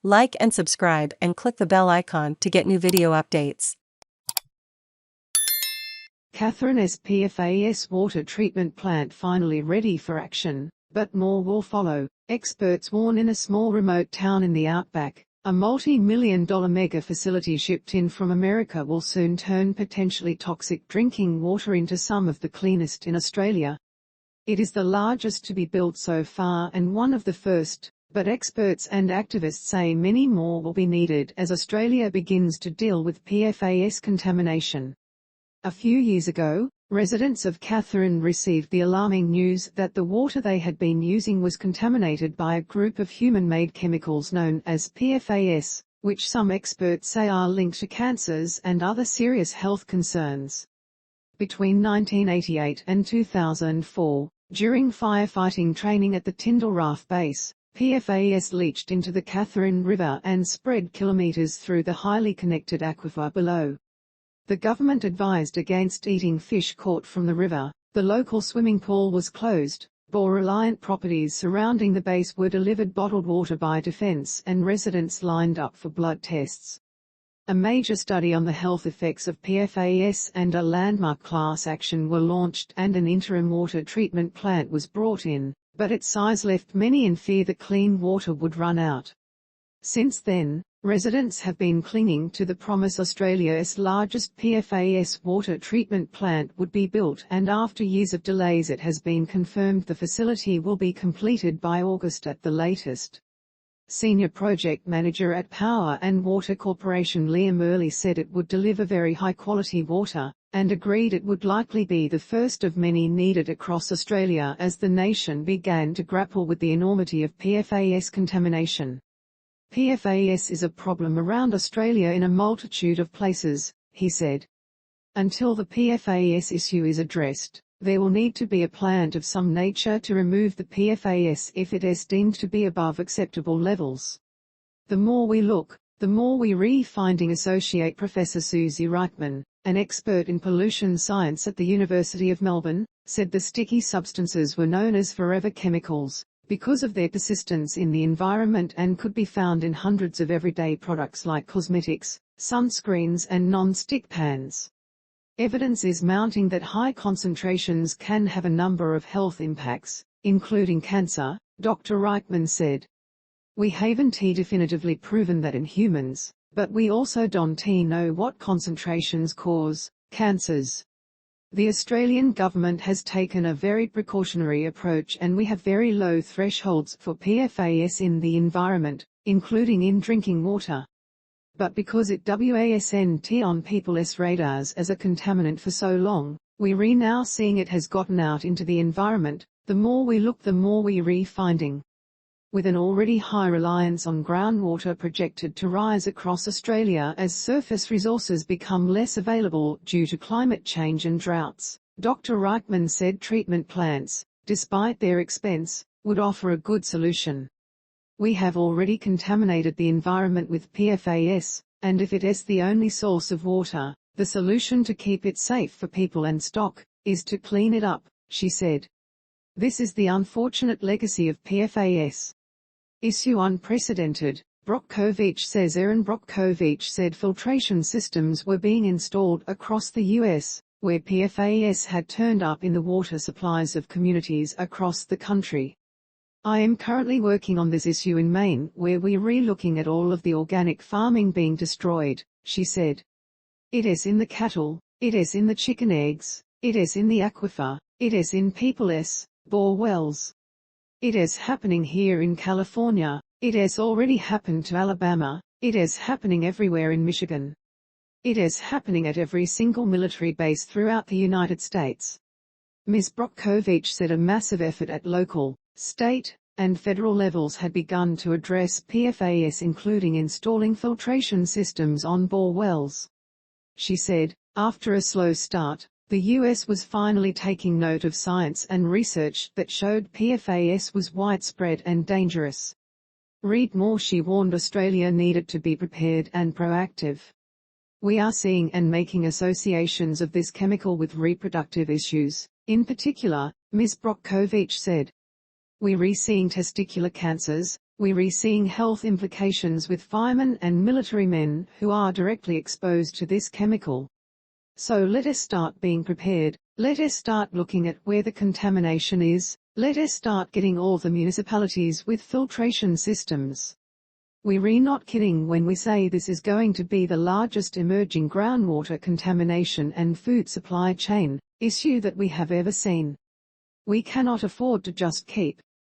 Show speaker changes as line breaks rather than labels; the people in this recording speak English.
Like and subscribe and click the bell icon to get new video updates.
Katherine'S PFAS water treatment plant finally ready for action, but more will follow, experts warn. In a small remote town in the outback, a multi-million-dollar mega facility shipped in from America will soon turn potentially toxic drinking water into some of the cleanest in Australia. It is the largest to be built so far and one of the first, but experts and activists say many more will be needed as Australia begins to deal with PFAS contamination. A few years ago, residents of Katherine received the alarming news that the water they had been using was contaminated by a group of human-made chemicals known as PFAS, which some experts say are linked to cancers and other serious health concerns. Between 1988 and 2004, during firefighting training at the Tindal RAAF Base, PFAS leached into the Katherine River and spread kilometres through the highly connected aquifer below. The government advised against eating fish caught from the river. The local swimming pool was closed. Reliant properties surrounding the base were delivered bottled water by Defence, and residents lined up for blood tests. A major study on the health effects of PFAS and a landmark class action were launched, and an interim water treatment plant was brought in, but its size left many in fear that clean water would run out. Since then, residents have been clinging to the promise Australia's largest PFAS water treatment plant would be built, and after years of delays it has been confirmed the facility will be completed by August at the latest. Senior Project Manager at Power and Water Corporation Liam Early said it would deliver very high-quality water, and agreed it would likely be the first of many needed across Australia as the nation began to grapple with the enormity of PFAS contamination. PFAS is a problem around Australia in a multitude of places, he said. Until the PFAS issue is addressed, there will need to be a plant of some nature to remove the PFAS if it is deemed to be above acceptable levels. The more we look, the more we re-finding, Associate Professor Suzie Reichman, an expert in pollution science at the University of Melbourne, said the sticky substances were known as forever chemicals because of their persistence in the environment and could be found in hundreds of everyday products like cosmetics, sunscreens and non-stick pans. Evidence is mounting that high concentrations can have a number of health impacts, including cancer, Dr Reichman said. We haven't definitively proven that in humans, but we also don't know what concentrations cause cancers. The Australian government has taken a very precautionary approach, and we have very low thresholds for PFAS in the environment, including in drinking water. But because it wasn't on people's radars as a contaminant for so long, we're now seeing it has gotten out into the environment. The more we look, the more we re-finding. With an already high reliance on groundwater projected to rise across Australia as surface resources become less available due to climate change and droughts, Dr Reichman said treatment plants, despite their expense, would offer a good solution. We have already contaminated the environment with PFAS, and if it is the only source of water, the solution to keep it safe for people and stock is to clean it up, she said. This is the unfortunate legacy of PFAS. Issue unprecedented, Brockovich says. Erin Brockovich said filtration systems were being installed across the US, where PFAS had turned up in the water supplies of communities across the country. I am currently working on this issue in Maine, where we're re-looking at all of the organic farming being destroyed, she said. It is in the cattle, it is in the chicken eggs, it is in the aquifer, it is in people's bore wells. It is happening here in California, it has already happened to Alabama, it is happening everywhere in Michigan. It is happening at every single military base throughout the United States. Ms Brockovich said a massive effort at local, state, and federal levels had begun to address PFAS, including installing filtration systems on bore wells. She said, after a slow start, the US was finally taking note of science and research that showed PFAS was widespread and dangerous. Read more. She warned Australia needed to be prepared and proactive. We are seeing and making associations of this chemical with reproductive issues, in particular, Ms Brockovich said. We're seeing testicular cancers, We re seeing health implications with firemen and military men who are directly exposed to this chemical. So let us start being prepared, let us start looking at where the contamination is, let us start getting all the municipalities with filtration systems. We're not kidding when we say this is going to be the largest emerging groundwater contamination and food supply chain issue that we have ever seen. We cannot afford to just keep